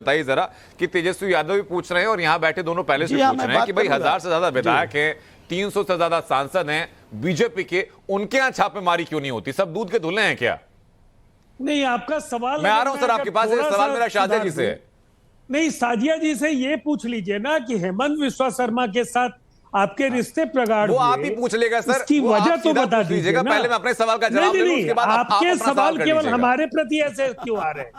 बताइए जरा कि तेजस्वी यादव भी पूछ रहे हैं और यहाँ बैठे दोनों पहले से पूछ रहे हैं कि भाई 1000 से ज्यादा विधायक हैं, 300 से ज्यादा सांसद हैं बीजेपी के, उनके यहाँ छापेमारी क्यों नहीं होती? सब दूध के धुले हैं क्या? नहीं, आपका सवाल मैं आ रहा हूं सर आपके पास। सवाल मेरा शाजिया जी से है। नहीं, साजिया जी से ये पूछ लीजिए ना कि हेमंत विश्वा शर्मा के साथ आपके रिश्ते प्रगाढ़ वो हुए, आप ही पूछ लेगा सर, इसकी वजह तो बता दीजिएगा। पहले मैं अपने सवाल का जवाब दे दूं, उसके बाद आपके सवाल केवल हमारे प्रति ऐसे क्यों आ रहे हैं?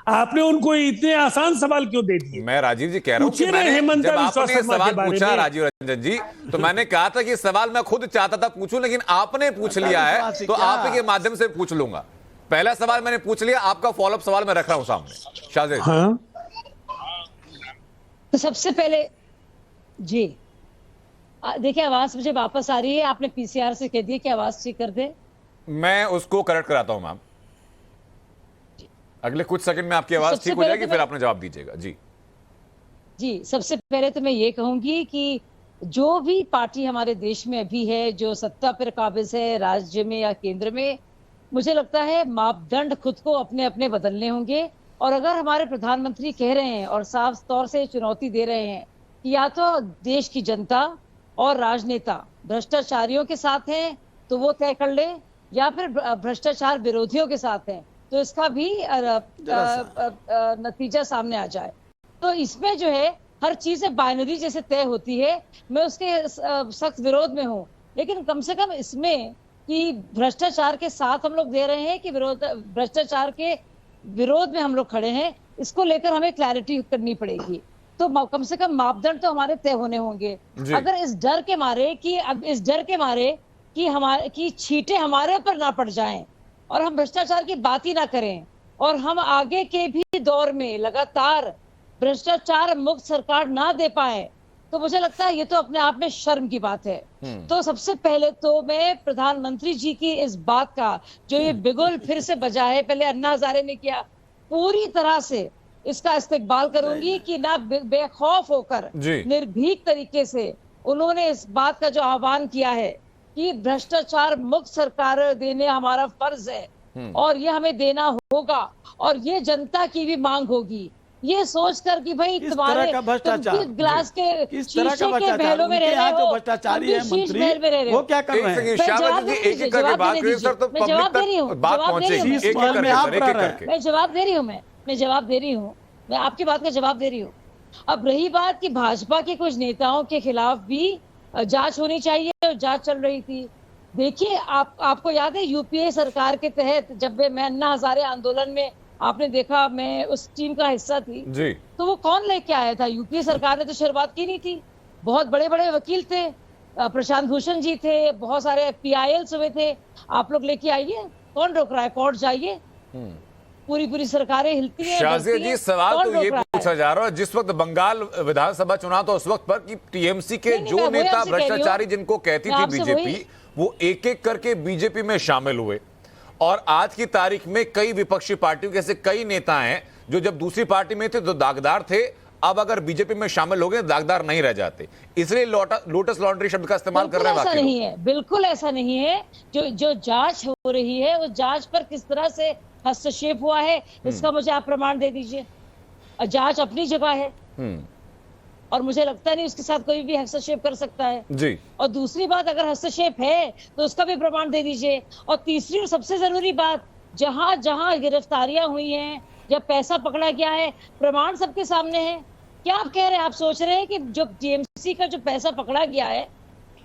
आपने उनको इतने आसान सवाल क्यों दे दिए? मैं राजीव जी कह रहा हूं कि मैंने जब आपने सवाल पूछा राजीव रंजन जी, तो मैंने कहा था कि सवाल मैं खुद चाहता था पूछूं, लेकिन आपने पूछ लिया है तो आप ही के माध्यम से पूछ लूंगा। पहला सवाल मैंने पूछ लिया, आपका फॉलोअप सवाल मैं रख रहा हूं सामने। शाजिया जी। हाँ? तो सबसे पहले जी देखिए, आवाज मुझे वापस आ रही है। आपने पीसीआर से कह दिया कि आवाज ठीक कर दे। मैं उसको करेक्ट कराता हूं मैम, अगले कुछ सेकंड में आपकी आवाज ठीक हो जाएगी, फिर आपने जवाब दीजिएगा। जी सबसे पहले तो मैं ये कहूंगी कि जो भी पार्टी हमारे देश में अभी है, जो सत्ता पर काबिज है राज्य में या केंद्र में, मुझे लगता है मापदंड खुद को अपने अपने बदलने होंगे। और अगर हमारे प्रधानमंत्री कह रहे हैं और साफ तौर से चुनौती दे रहे हैं कि या तो देश की जनता और राजनेता भ्रष्टाचारियों के साथ हैं तो वो तय कर ले, या फिर भ्रष्टाचार विरोधियों के साथ हैं तो इसका भी नतीजा सामने आ जाए, तो इसमें जो है हर चीज बाइनरी जैसे तय होती है। मैं उसके सख्त विरोध में हूँ, लेकिन कम से कम इसमें कि भ्रष्टाचार के साथ हम लोग दे रहे हैं कि भ्रष्टाचार के विरोध में हम लोग खड़े हैं, इसको लेकर हमें क्लैरिटी करनी पड़ेगी। तो कम से कम मापदंड तो हमारे तय होने होंगे। अगर इस डर के मारे कि छींटे हमारे ऊपर ना पड़ जाएं और हम भ्रष्टाचार की बात ही ना करें और हम आगे के भी दौर में लगातार भ्रष्टाचार मुक्त सरकार ना दे पाए, तो मुझे लगता है ये तो अपने आप में शर्म की बात है। तो सबसे पहले तो मैं प्रधानमंत्री जी की इस बात का जो ये बिगुल फिर से बजा है, पहले अन्ना हजारे ने किया, पूरी तरह से इसका इस्तेकबाल करूंगी कि ना बेखौफ होकर निर्भीक तरीके से उन्होंने इस बात का जो आह्वान किया है कि भ्रष्टाचार मुक्त सरकार देने हमारा फर्ज है और ये हमें देना होगा और ये जनता की भी मांग होगी, ये सोचकर कि भाई तुम्हारे ग्लास के शीशे के महलों में रह रहे हो, भ्रष्टाचारी है मंत्री, वो क्या कर रहे हैं? मैं जवाब दे रही हूँ, मैं आपकी बात का जवाब दे रही हूँ। अब रही बात कि भाजपा के कुछ नेताओं के खिलाफ भी जांच होनी चाहिए, और जांच चल रही थी। देखिए, आपको याद है यूपीए सरकार के तहत जब मैं अन्ना हजारे आंदोलन में, आपने देखा मैं उस टीम का हिस्सा थी जी, तो वो कौन लेके आया था? यूपीए सरकार ने तो शुरुआत की नहीं थी। बहुत बड़े बड़े वकील थे, प्रशांत भूषण जी थे, बहुत सारे PILs हुए थे, आप लोग लेके आइए, कौन रोक रहा है? कोर्ट जाइए, पूरी सरकारें हिलती हैं। शाजिया जी, सवाल तो ये पूछा जा रहा है, जिस वक्त बंगाल विधानसभा चुनाव था उस वक्त पर कि टीएमसी के जो नेता भ्रष्टाचारी जिनको कहती थी बीजेपी, वो एक एक करके बीजेपी में शामिल हुए, और आज की तारीख में कई विपक्षी पार्टियों के ऐसे कई नेता हैं जो जब दूसरी पार्टी में थे तो दागदार थे, अब अगर बीजेपी में शामिल हो गए दागदार नहीं रह जाते, इसलिए लोटस लॉन्ड्री शब्द का इस्तेमाल कर रहे हैं। ऐसा नहीं है, बिल्कुल ऐसा नहीं है। जो जांच हो रही है उस जांच पर किस तरह से हस्तक्षेप हुआ है, इसका मुझे आप प्रमाण दे दीजिए। जांच अपनी जगह है और मुझे लगता नहीं उसके साथ कोई भी हस्तक्षेप कर सकता है जी। और दूसरी बात, अगर हस्तक्षेप है तो उसका भी प्रमाण दे दीजिए। और तीसरी और सबसे जरूरी बात, जहां जहां गिरफ्तारियां हुई हैं या पैसा पकड़ा गया है, प्रमाण सबके सामने है। क्या आप कह रहे हैं, आप सोच रहे हैं कि जो टीएमसी का जो पैसा पकड़ा गया है,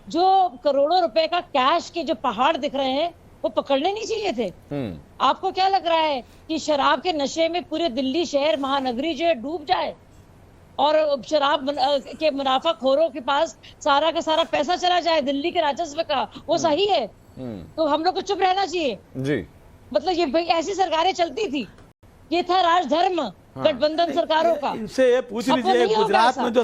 जो करोड़ों रुपए का कैश के जो पहाड़ दिख रहे हैं, वो पकड़ने नहीं चाहिए थे? आपको क्या लग रहा है कि शराब के नशे में पूरे दिल्ली शहर महानगरी जो है डूब जाए और शराब के मुनाफाखोरों के पास सारा का सारा पैसा चला जाए दिल्ली के राजस्व का? वो सही है? तो हम लोग को चुप रहना चाहिए जी। मतलब ये भाई ऐसी सरकारें चलती थी, ये था राजधर्म गठबंधन सरकारों का। इनसे ये पूछ लीजिए, गुजरात में जो